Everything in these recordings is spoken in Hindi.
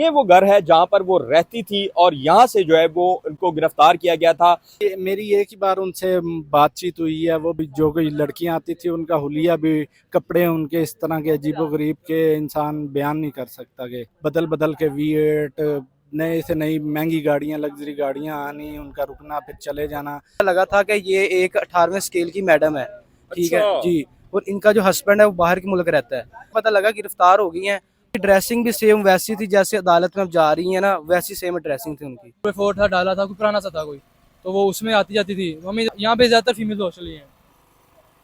ये वो घर है जहां पर वो रहती थी और यहाँ से जो है वो उनको गिरफ्तार किया गया था। मेरी एक ही बार उनसे बातचीत हुई है। वो भी जो कोई लड़कियां आती थी उनका हुलिया भी, कपड़े उनके इस तरह के अजीबोगरीब के इंसान बयान नहीं कर सकता कि बदल बदल के V8 नए से नई महंगी गाड़ियां, लग्जरी गाड़ियां आनी, उनका रुकना फिर चले जाना। लगा था कि ये एक 18वें स्केल की मैडम है। ठीक है अच्छा। जी। और इनका जो हस्बैंड है वो बाहर के मुल्क रहता है। पता लगा गिरफ्तार हो गई हैं। ड्रेसिंग भी सेम वैसी थी जैसे अदालत में अब जा रही है ना, वैसी सेम ड्रेसिंग थी उनकी। कोई फोर्ट था डाला था, कोई पुराना सा था कोई, तो वो उसमें आती जाती थी। हमें यहाँ पे ज्यादातर फीमेल हॉस्टल ही है।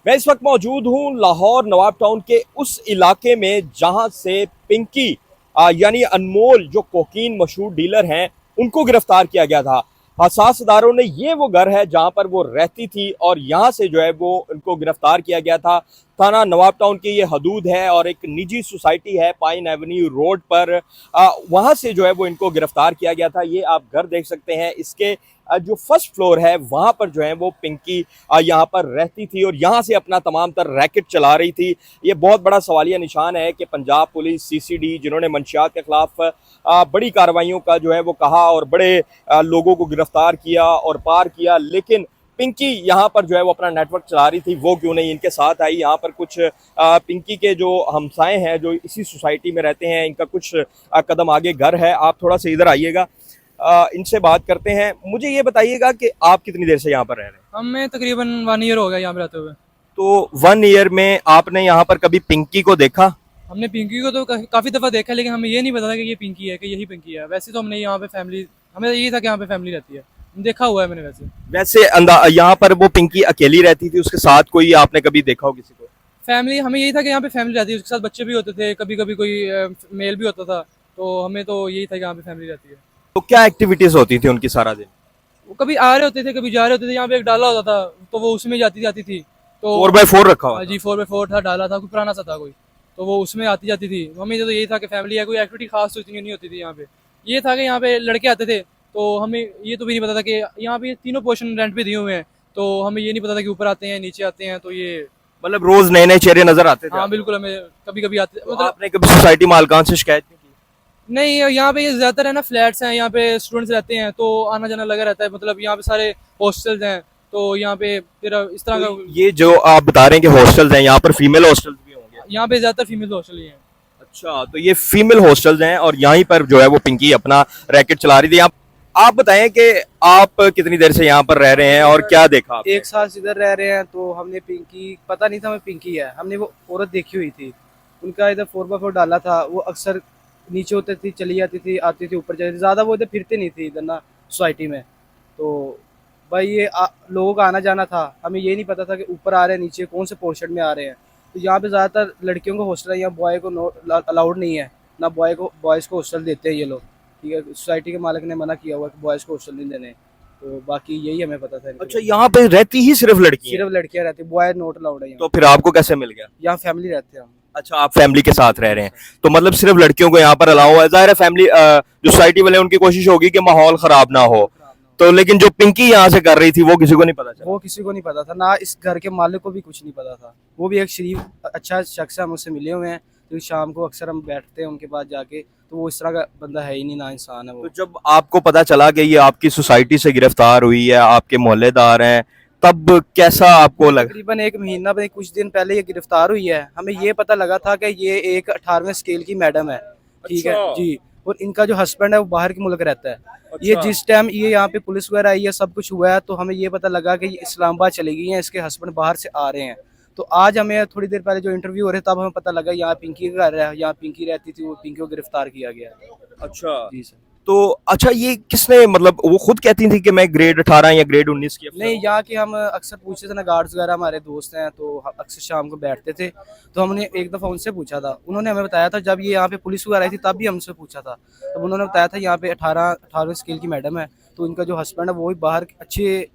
मैं इस वक्त मौजूद हूँ लाहौर नवाब टाउन के उस इलाके में जहां से पिंकी यानी अनमोल जो कोकीन मशहूर डीलर हैं उनको गिरफ्तार किया गया था। हसास अदारों ने ये वो घर है जहां पर वो रहती थी और यहाँ से जो है वो उनको गिरफ्तार किया गया था। थाना नवाब टाउन की ये हदूद है और एक निजी सोसाइटी है पाइन एवेन्यू रोड पर, वहां से जो है वो इनको गिरफ्तार किया गया था। ये आप घर देख सकते हैं, इसके जो फर्स्ट फ्लोर है वहां पर जो है वो पिंकी यहाँ पर रहती थी और यहाँ से अपना तमाम तर रैकेट चला रही थी। ये बहुत बड़ा सवालिया निशान है कि पंजाब पुलिस CCD जिन्होंने मंशियात के खिलाफ बड़ी कार्रवाइयों का जो है वो कहा और बड़े लोगों को गिरफ्तार किया और पार किया, लेकिन पिंकी यहाँ पर जो है वो अपना नेटवर्क चला रही थी, वो क्यों नहीं इनके साथ आई। यहाँ पर कुछ पिंकी के जो हमसाए हैं जो इसी सोसाइटी में रहते हैं, इनका कुछ कदम आगे घर है। आप थोड़ा सा इधर आइएगा, इनसे बात करते हैं। मुझे ये बताइएगा कि आप कितनी देर से यहाँ पर रह रहे हैं? हमें तकरीबन 1 ईयर हो गया यहाँ पे रहते हुए। तो 1 ईयर में आपने यहाँ पर कभी पिंकी को देखा? हमने पिंकी को तो काफी दफा देखा, लेकिन हमें ये नहीं पता था कि ये पिंकी है, कि यही पिंकी है। वैसे तो हमने यहाँ पे फैमिली, हमें यही था कि यहाँ पे फैमिली रहती है, देखा हुआ है मैंने। वैसे यहाँ पर वो पिंकी अकेली रहती थी, उसके साथ कोई आपने कभी देखा हो किसी को? फैमिली, हमें यही था कि यहाँ पे फैमिली रहती है, उसके साथ बच्चे भी होते थे, कभी कभी कोई मेल भी होता था, तो हमें तो यही था कि यहाँ पे फैमिली रहती है। तो क्या एक्टिविटीज होती थी उनकी सारा दिन? वो कभी आ रहे होते थे, कभी जा रहे होते थे। यहाँ पे एक डाला होता था तो वो उसमें जाती थी। तो 4x4 रखा हुआ था? जी 4x4 था, डाला था, कोई पुराना सा था कोई, तो वो उसमें आती जाती थी। हमें तो यही था कि फैमिली है, कोई एक्टिविटी खास तो इतनी नहीं होती थी यहाँ पे। ये था कि यहाँ पे लड़के आते थे, तो हमें ये तो भी नहीं पता था कि यहाँ पे तीनों पोर्शन रेंट पे दिए हुए हैं, तो हमें ये नहीं पता था कि ऊपर आते हैं नीचे आते हैं। तो ये मतलब रोज नए नए चेहरे नजर आते थे? हाँ बिल्कुल, हमें कभी कभी आते तो मतलब आपने कभी सोसाइटी मालकान से शिकायत नहीं की? नहीं, यहाँ पे ज्यादातर है ना फ्लैट्स हैं, यहाँ पे स्टूडेंट्स रहते हैं, तो आना जाना लगा रहता है। मतलब यहाँ पे सारे हॉस्टल्स हैं, तो यहाँ पे फिर इस तरह का। तो ये जो आप बता रहे हैं कि हॉस्टल्स हैं, यहाँ पर फीमेल हॉस्टल्स भी होंगे? यहाँ पे ज्यादातर फीमेल हॉस्टल ही हैं। अच्छा, तो ये फीमेल हॉस्टल्स हैं और यहीं पर जो है वो पिंकी अपना रैकेट चला रही थी। आप बताएं कि आप कितनी देर से यहाँ पर रह रहे हैं और क्या देखा आपने? 1 साल से इधर रह रहे हैं। तो हमने पिंकी, पता नहीं था हमें पिंकी है, हमने वो औरत देखी हुई थी। उनका इधर 4x4 डाला था, वो अक्सर नीचे होती थी, चली जाती थी, आती थी, ऊपर जाती थी। ज़्यादा वो इधर फिरते नहीं थी इधर ना सोसाइटी में। तो भाई ये लोगों का आना जाना था, हमें ये नहीं पता था कि ऊपर आ रहे हैं नीचे कौन से पोर्शन में आ रहे हैं। तो यहाँ पे ज़्यादातर लड़कियों को हॉस्टल है, यहाँ बॉय को अलाउड नहीं है, ना बॉयज़ को हॉस्टल देते हैं ये लोग। ठीक है, सोसाइटी के मालिक ने मना किया हुआ कि बॉयज़ को हॉस्टल नहीं देने। तो बाकी यही हमें पता था। अच्छा, यहाँ पे रहती ही सिर्फ लड़की हैं? सिर्फ लड़कियां रहती, बॉय नॉट अलाउड है यहाँ। तो फिर आपको कैसे मिल गया? यहाँ फैमिली रहते हैं हम। अच्छा, आप फैमिली के साथ रह रहे हैं, तो मतलब सिर्फ लड़कियों को यहाँ पर अलाउ है। जाहिर है फैमिली जो सोसाइटी वाले उनकी कोशिश होगी कि माहौल खराब ना हो, तो लेकिन जो पिंकी यहाँ से कर रही थी वो किसी को नहीं पता चला? वो किसी को नहीं पता था, ना इस घर के मालिक को भी कुछ नहीं पता था। वो भी एक शरीफ अच्छा शख्स है, हम उससे मिले हुए हैं, तो शाम को अक्सर हम बैठते हैं उनके पास जाके। तो वो इस तरह का बंदा है ही नहीं, ना इंसान है वो। तो जब आपको पता चला कि ये आपकी सोसाइटी से गिरफ्तार हुई है, आपके मोहल्लेदार हैं, तब कैसा आपको लगा? तकरीबन 1 महीना में कुछ दिन पहले ये गिरफ्तार हुई है। हमें ये पता लगा था कि ये एक 18वें स्केल की मैडम है। ठीक है जी। और इनका जो हस्बैंड है वो बाहर के मुल्क रहता है। ये जिस टाइम ये यहाँ पे पुलिस वगैरह आई है, सब कुछ हुआ है, तो हमें ये पता लगा कि ये इस्लामाबाद चली गई हैं, इसके हस्बैंड बाहर से आ रहे हैं। तो आज हमें थोड़ी देर पहले जो इंटरव्यू हो रहे तब हमें पता लगा यहाँ पिंकी का घर है, यहाँ पिंकी रहती थी, वो पिंकी को गिरफ्तार किया गया। अच्छा जी सर। तो अच्छा, ये किसने, मतलब वो खुद कहती थी कि मैं ग्रेड 18 या ग्रेड 19 की अफसर नहीं, हूँ? यहाँ के हम अक्सर पूछते थे ना, गार्ड्स वगैरह हमारे दोस्त हैं, तो हम अक्सर शाम को बैठते थे। तो हमने एक दफ़ा उनसे पूछा था, उन्होंने हमें बताया था, जब ये यहाँ पे पुलिस वगैरह आई थी तब भी हमसे पूछा था। तब उन्होंने बताया था यहाँ पे 18वें स्केल की मैडम है, तो इनका जो हस्बैंड है वो भी बाहर अच्छे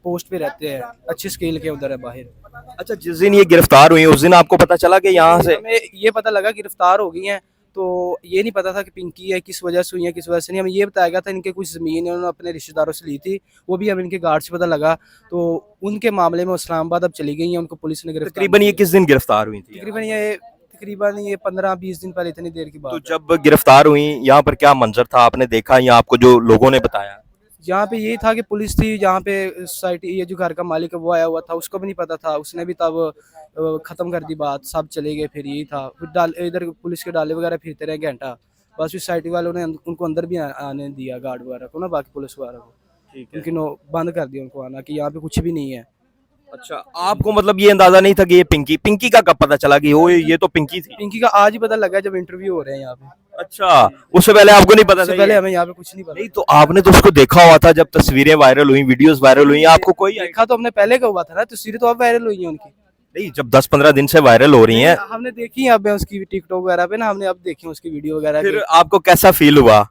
पोस्ट पे रहते हैं, अच्छे स्केल के उधर है बाहर। अच्छा, जिस दिन ये गिरफ्तार हुई उस दिन आपको पता चला कि यहाँ से? हमें ये पता लगा गिरफ्तार हो गई हैं, तो ये नहीं पता था कि पिंकी है, किस वजह से हुई है किस वजह से नहीं। हमें ये बताया गया था इनके कुछ ज़मीन है, उन्होंने अपने रिश्तेदारों से ली थी, वो भी हमें इनके गार्ड से पता लगा। तो उनके मामले में इस्लामाबाद अब चली गई हैं, उनको पुलिस ने गिरफ्तार। तकरीबन ये किस दिन गिरफ्तार हुई थी? तकरीबन ये तकरीबन ये 15-20 दिन पहले, इतनी देर की तो बात है। जब गिरफ्तार हुई यहाँ पर क्या मंजर था, आपने देखा या आपको जो लोगों ने बताया? यहाँ पे यही था कि पुलिस थी, यहाँ पे सोसाइटी, ये जो घर का मालिक है वो आया हुआ था, उसको भी नहीं पता था, उसने भी तब खत्म कर दी बात, सब चले गए। फिर यही था, फिर इधर पुलिस के डाले वगैरह फिरते रहे घंटा, बस फिर सोसाइटी वालों ने उनको अंदर भी आने दिया, गार्ड वगैरह को ना, बाकी पुलिस वगैरह को, ठीक उनकी नो बंद कर दिया उनको आना, कि यहाँ पे कुछ भी नहीं है। अच्छा, आपको मतलब ये अंदाजा नहीं था कि ये पिंकी पिंकी का कब पता चला कि ओ ये तो पिंकी थी? पिंकी का आज ही पता लगा जब इंटरव्यू हो रहे हैं यहाँ पे। अच्छा, उससे पहले आपको नहीं पता उससे था पहले ये? हमें यहाँ पे कुछ नहीं पता। नहीं तो आपने तो उसको देखा हुआ था जब तस्वीरें वायरल हुई, वीडियोस वायरल हुई, आपको कोई देखा तो हमने पहले का हुआ था ना, तस्वीरें तो अब वायरल हुई हैं उनकी। नहीं, जब 10-15 दिन से वायरल हो रही हैं हमने देखी है अब उसकी टिकटॉक वगैरह पे ना, हमने अब देखी उसकी वीडियो वगैरह फिर की। आपको कैसा फील हुआ?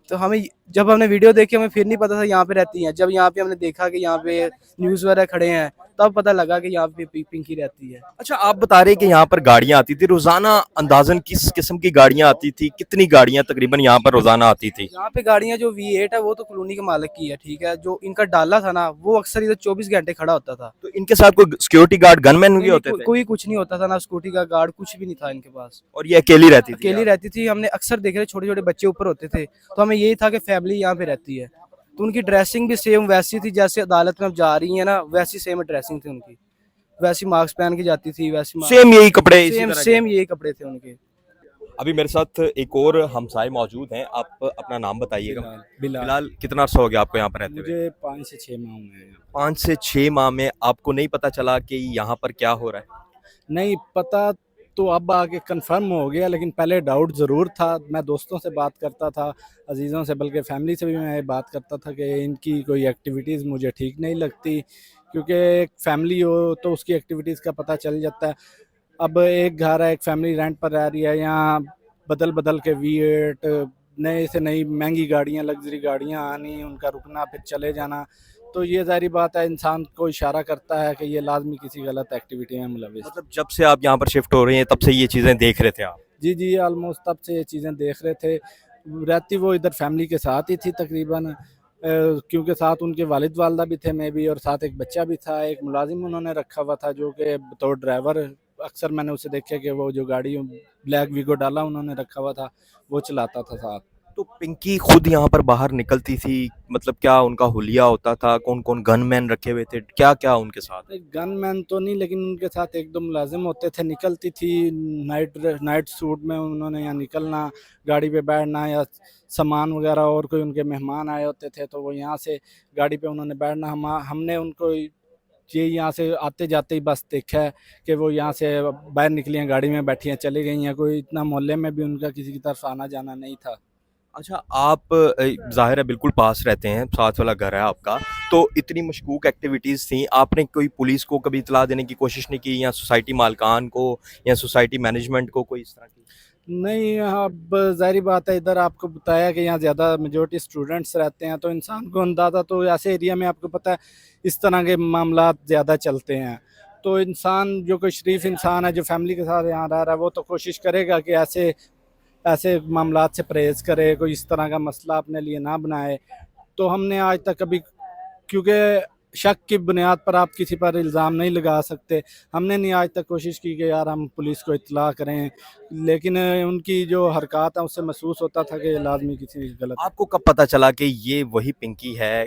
तो हमें जब हमने वीडियो देखी, हमें फिर नहीं पता था यहाँ पे रहती हैं, जब यहाँ पे हमने देखा कि यहाँ पे न्यूज़ वगैरह खड़े हैं, तब पता लगा कि यहाँ पे पिंकी रहती है। अच्छा, आप बता रहे कि यहाँ पर गाड़ियां आती थी रोजाना, अंदाजन किस किस्म की गाड़ियां आती थी, कितनी गाड़ियां तकरीबन यहाँ पर रोजाना आती थी? यहाँ पे गाड़ियाँ जो V8 है वो तो कॉलोनी के मालिक की है, ठीक है, जो इनका डाला था ना वो अक्सर इधर 24 घंटे खड़ा होता था। तो इनके साथ कोई सिक्योरिटी गार्ड गनमैन भी होते थे? कोई कुछ नहीं होता था, ना सिक्योरिटी का गार्ड, कुछ भी नहीं था इनके पास। और ये अकेली रहती थी? अकेली रहती थी, हमने अक्सर देखे थे, छोटे छोटे बच्चे ऊपर होते थे, तो हमें यही था कि फैमिली यहाँ पे रहती है। तो उनकी ड्रेसिंग भी सेम वैसी थी जैसे अदालत में अब जा रही है ना, वैसी सेम ड्रेसिंग थी उनकी, वैसी मास्क पहन के जाती थी, वैसी सेम यही कपड़े इसी सेम तरह के? सेम यही कपड़े थे उनके। अभी मेरे साथ एक और हमसाए मौजूद हैं, आप अपना नाम बताइएगा। बिलाल फिलहाल कितना अर्सा हो गया आपको यहाँ पर रहते हुए? मुझे 5 से 6 माह हुए हैं। 5 से 6 माह में आपको नहीं पता चला कि यहाँ पर क्या हो रहा है? नहीं पता तो अब आगे कंफर्म हो गया, लेकिन पहले डाउट ज़रूर था। मैं दोस्तों से बात करता था, अजीज़ों से, बल्कि फैमिली से भी मैं ये बात करता था कि इनकी कोई एक्टिविटीज़ मुझे ठीक नहीं लगती, क्योंकि एक फैमिली हो तो उसकी एक्टिविटीज़ का पता चल जाता है। अब एक घर है, एक फैमिली रेंट पर रह रही है, यहाँ बदल बदल के V8 नए से नई महंगी गाड़ियाँ, लग्जरी गाड़ियाँ आनी, उनका रुकना फिर चले जाना, तो ये ज़ाहिर बात है इंसान को इशारा करता है कि ये लाजमी किसी गलत एक्टिविटी में मुलविस। मतलब जब से आप यहाँ पर शिफ्ट हो रहे हैं तब से ये चीजें देख रहे थे आप? जी जी, ऑलमोस्ट तब से ये चीज़ें देख रहे थे। रहती वो इधर फैमिली के साथ ही थी तकरीबन, क्योंकि साथ उनके वालिद वालदा भी थे, मैं भी, और साथ एक बच्चा भी था। एक मुलाजिम उन्होंने रखा हुआ था जो कि बतौर ड्राइवर, अक्सर मैंने उसे देखा कि वो जो गाड़ी ब्लैक वीगो डाला उन्होंने रखा हुआ था, वो चलाता था साथ। तो पिंकी खुद यहाँ पर बाहर निकलती थी, मतलब क्या उनका हुलिया होता था, कौन कौन गनमैन रखे हुए थे, क्या क्या उनके साथ? गनमैन तो नहीं, लेकिन उनके साथ एक दो मुलाजिम होते थे। निकलती थी नाइट सूट में, उन्होंने यहाँ निकलना, गाड़ी पे बैठना, या सामान वगैरह और कोई उनके मेहमान आए होते थे तो वो यहाँ से गाड़ी पे उन्होंने बैठना। हमने उनको ये यहाँ से आते जाते ही बस देखा है कि वो यहाँ से बाहर निकली हैं, गाड़ी में बैठी हैं, चली गई हैं। कोई इतना मोहल्ले में भी उनका किसी की तरफ आना जाना नहीं था। अच्छा, आप ज़ाहिर है बिल्कुल पास रहते हैं, साथ वाला घर है आपका, तो इतनी मशकूक एक्टिविटीज़ थी, आपने कोई पुलिस को कभी इतला देने की कोशिश नहीं की, या सोसाइटी मालकान को या सोसाइटी मैनेजमेंट को, कोई इस तरह की? नहीं, अब ज़ाहिर बात है, इधर आपको बताया कि यहाँ ज़्यादा मेजोरिटी स्टूडेंट्स रहते हैं, तो इंसान को अंदाज़ा, तो ऐसे एरिया में आपको पता है इस तरह के मामलात ज़्यादा चलते हैं। तो इंसान जो कोई शरीफ इंसान है, जो फैमिली के साथ यहाँ रह रहा है, वो तो कोशिश करेगा कि ऐसे ऐसे मामलात से परहेज़ करे, कोई इस तरह का मसला अपने लिए ना बनाए। तो हमने आज तक कभी, क्योंकि शक की बुनियाद पर आप किसी पर इल्ज़ाम नहीं लगा सकते, हमने नहीं आज तक कोशिश की कि यार हम पुलिस को इत्तला करें, लेकिन उनकी जो हरकत है उससे महसूस होता था कि लाजमी किसी गलत। आपको कब पता चला कि ये वही पिंकी है?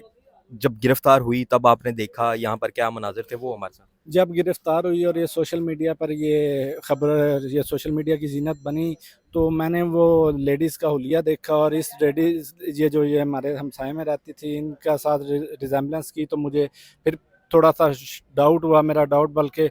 जब गिरफ्तार हुई तब आपने देखा यहाँ पर क्या मनाजिर थे, वो हमारे साथ? जब गिरफ्तार हुई और ये सोशल मीडिया पर ये खबर, ये सोशल मीडिया की जीनत बनी, तो मैंने वो लेडीज़ का हुलिया देखा, और इस लेडीज़, ये जो ये हमारे हमसाए में रहती थी, इनका साथ रिजेम्बलेंस की, तो मुझे फिर थोड़ा सा डाउट हुआ। मेरा डाउट बल्कि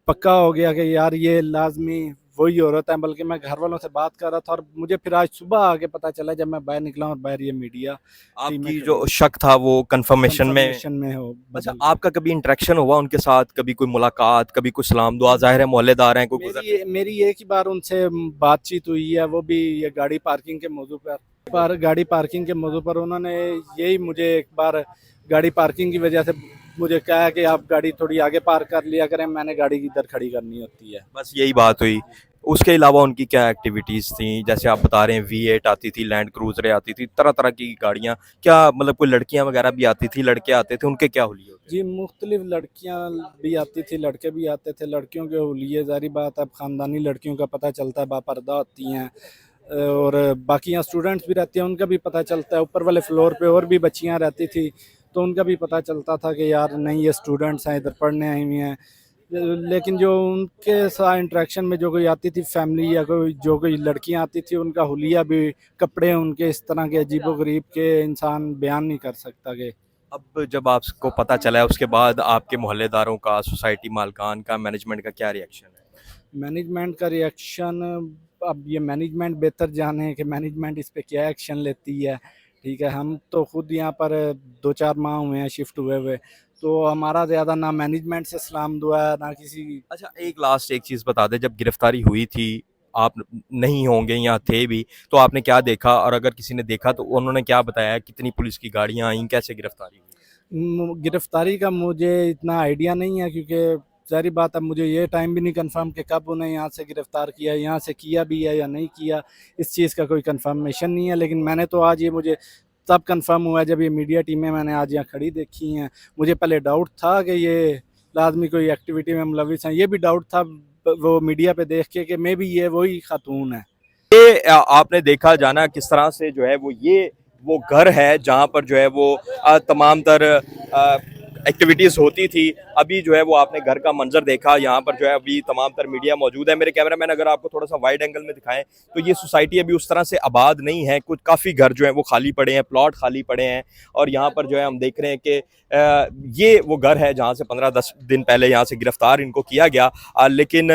पक्का हो गया कि यार ये लाजमी वही औरत है। बल्कि मैं घर वालों से बात कर रहा था, और मुझे फिर आज सुबह आके पता चला जब मैं बाहर निकला, और बाहर ये मीडिया आपकी जो शक था वो कंफर्मेशन में हो अच्छा, बदल। आपका कभी इंटरेक्शन हुआ उनके साथ, कभी कोई मुलाकात, कभी कोई सलाम दुआ? जाहिर है मोहल्लेदार हैं, कोई गुजर। मेरी एक ही बार उनसे बातचीत हुई है, वो भी ये गाड़ी पार्किंग के मौजू पर गाड़ी पार्किंग के मौजू पर उन्होंने यही मुझे एक बार गाड़ी पार्किंग की वजह से मुझे कहा कि आप गाड़ी थोड़ी आगे पार्क कर लिया करें, मैंने गाड़ी इधर खड़ी करनी होती है। बस यही बात हुई। उसके अलावा उनकी क्या एक्टिविटीज़ थी? जैसे आप बता रहे हैं V8 आती थी, लैंड क्रूज़रें आती थी, तरह-तरह की गाड़ियाँ। क्या मतलब कोई लड़कियाँ वगैरह भी आती थी, लड़के आते थे, उनके क्या हुलिये होते थे? जी, मुख्तलिफ लड़कियां भी आती थी, लड़के भी आते थे। लड़कियों के हुलिये ज़ाहिर बात अब ख़ानदानी लड़कियों का पता चलता है, बापर्दा होती हैं। और बाकी यहाँ स्टूडेंट्स भी रहती हैं, उनका भी पता चलता है। ऊपर वाले फ्लोर पे और भी बच्चियाँ रहती थी, तो उनका भी पता चलता था कि यार नहीं, ये स्टूडेंट्स हैं, इधर पढ़ने आई हुई हैं। लेकिन जो उनके साथ इंटरेक्शन में जो कोई आती थी फैमिली या कोई लड़कियां आती थी, उनका हुलिया भी, कपड़े उनके इस तरह के अजीबो-गरीब के इंसान बयान नहीं कर सकता कि अब जब आपको पता चला है, उसके बाद आपके मोहल्लेदारों का, सोसाइटी मालकान का, मैनेजमेंट का क्या रिएक्शन है? मैनेजमेंट का रिएक्शन, अब ये मैनेजमेंट बेहतर जाने कि मैनेजमेंट इस पे क्या एक्शन लेती है। ठीक है, हम तो खुद यहाँ पर 2-4 माह हुए हैं शिफ्ट हुए हुए, तो हमारा ज़्यादा ना मैनेजमेंट से सलाम दुआ है, ना किसी। अच्छा, एक चीज़ बता दें, जब गिरफ्तारी हुई थी, आप नहीं होंगे या थे भी, तो आपने क्या देखा? और अगर किसी ने देखा तो उन्होंने क्या बताया? कितनी पुलिस की गाड़ियाँ आईं? कैसे गिरफ्तारी हुई? गिरफ्तारी का मुझे इतना आइडिया नहीं है, क्योंकि ज़ाहिर बात है मुझे ये टाइम भी नहीं कंफर्म कि कब उन्हें यहाँ से गिरफ़्तार किया, यहाँ से किया भी है या नहीं किया, इस चीज़ का कोई कंफर्मेशन नहीं है। लेकिन मैंने तो आज ये मुझे तब कंफर्म हुआ जब ये मीडिया टीमें मैंने आज यहाँ खड़ी देखी हैं। मुझे पहले डाउट था कि ये लाज़मी कोई एक्टिविटी में मुलविस हैं, ये भी डाउट था वो मीडिया पे देख के कि मे बी ये वही खातून है। ये आपने देखा जाना किस तरह से जो है वो घर है जहाँ पर जो है वो तमाम तर एक्टिविटीज़ होती थी। अभी जो है वो आपने घर का मंजर देखा, यहाँ पर जो है अभी तमाम तर मीडिया मौजूद है। मेरे कैमरामैन अगर आपको थोड़ा सा वाइड एंगल में दिखाएं तो ये सोसाइटी अभी उस तरह से आबाद नहीं है, कुछ काफ़ी घर जो है वो खाली पड़े हैं, प्लॉट खाली पड़े हैं। और यहाँ पर जो है हम देख रहे हैं कि ये वो घर है जहाँ से 15-10 दिन पहले यहाँ से गिरफ्तार इनको किया गया। लेकिन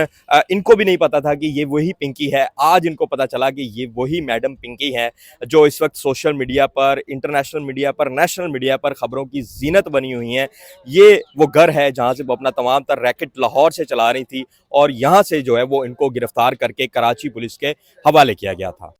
इनको भी नहीं पता था कि ये वही पिंकी है। आज इनको पता चला कि ये वही मैडम पिंकी है जो इस वक्त सोशल मीडिया पर, इंटरनेशनल मीडिया पर, नेशनल मीडिया पर खबरों की जीनत बनी हुई हैं। ये वो घर है जहाँ से वो अपना तमाम तर रैकेट लाहौर से चला रही थी और यहाँ से जो है वो इनको गिरफ्तार करके कराची पुलिस के हवाले किया गया था।